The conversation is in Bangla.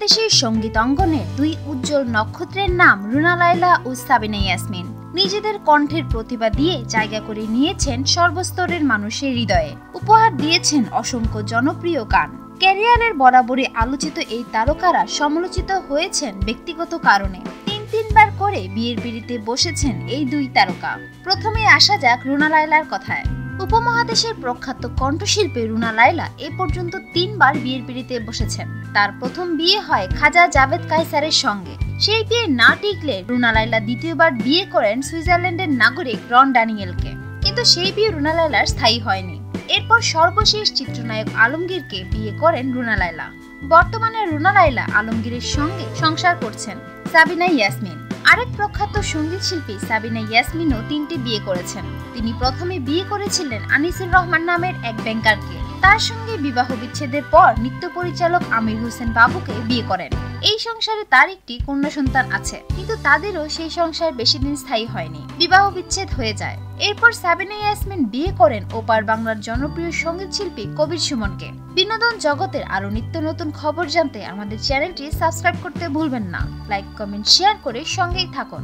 বাংলাদেশের সঙ্গীত অঙ্গনে দুই উজ্জ্বল নক্ষত্রের নাম রুনা লায়লা ও সাবিনা ইয়াসমিন। নিজেদের কণ্ঠের প্রতিভা দিয়ে জায়গা করে নিয়েছেন সর্বস্তরের মানুষের হৃদয়ে, উপহার দিয়েছেন অসংখ্য জনপ্রিয় গান। ক্যারিয়ারের বরাবরই আলোচিত এই তারকারা সমালোচিত হয়েছেন ব্যক্তিগত কারণে। তিনবার করে বিয়ের পিঁড়িতে বসেছেন এই দুই তারকা। প্রথমে আসা যাক রুনা লায়লার কথায়। উপমহাদেশের প্রখ্যাত কণ্ঠশিল্পী রুনা লায়লা এ পর্যন্ত 3 বার বিয়ের পিঁড়িতে বসেছেন। তার প্রথম বিয়ে হয় খাজা জাভেদ কায়সারের সঙ্গে। সেই বিয়ে না টিকলে রুনা লায়লা দ্বিতীয়বার বিয়ে করেন সুইজারল্যান্ডের নাগরিক রন ড্যানিয়েলকে, কিন্তু সেই বিয়ে রুনা লায়লার স্থায়ী হয়নি। এরপর সর্বশেষ চিত্রনায়ক আলমগীরকে বিয়ে করেন রুনা লায়লা। বর্তমানে রুনা লায়লা আলমগীরের সঙ্গে সংসার করছেন। সাবিনা ইয়াসমিন, আরেক প্রখ্যাত সঙ্গীত শিল্পী সাবিনা ইয়াসমিনও 3টি বিয়ে করেছেন। তিনি প্রথমে বিয়ে করেছিলেন আনিসুর রহমান নামের এক ব্যাংকারকে। তার সঙ্গে বিবাহ বিচ্ছেদের পর নৃত্য পরিচালক আমির হোসেন বাবুকে বিয়ে করেন। এই সংসারে তার একটি কন্যা সন্তান আছে, কিন্তু তাদেরও সেই সংসার বেশি দিন স্থায়ী হয়নি, বিবাহ বিচ্ছেদ হয়ে যায়। এরপর সাবিনা ইয়াসমিন বিয়ে করেন ওপার বাংলার জনপ্রিয় সঙ্গীত শিল্পী কবির সুমনকে। বিনোদন জগতের আরো নিত্য নতুন খবর জানতে আমাদের চ্যানেলটি সাবস্ক্রাইব করতে ভুলবেন না। লাইক, কমেন্ট, শেয়ার করে সঙ্গেই থাকুন।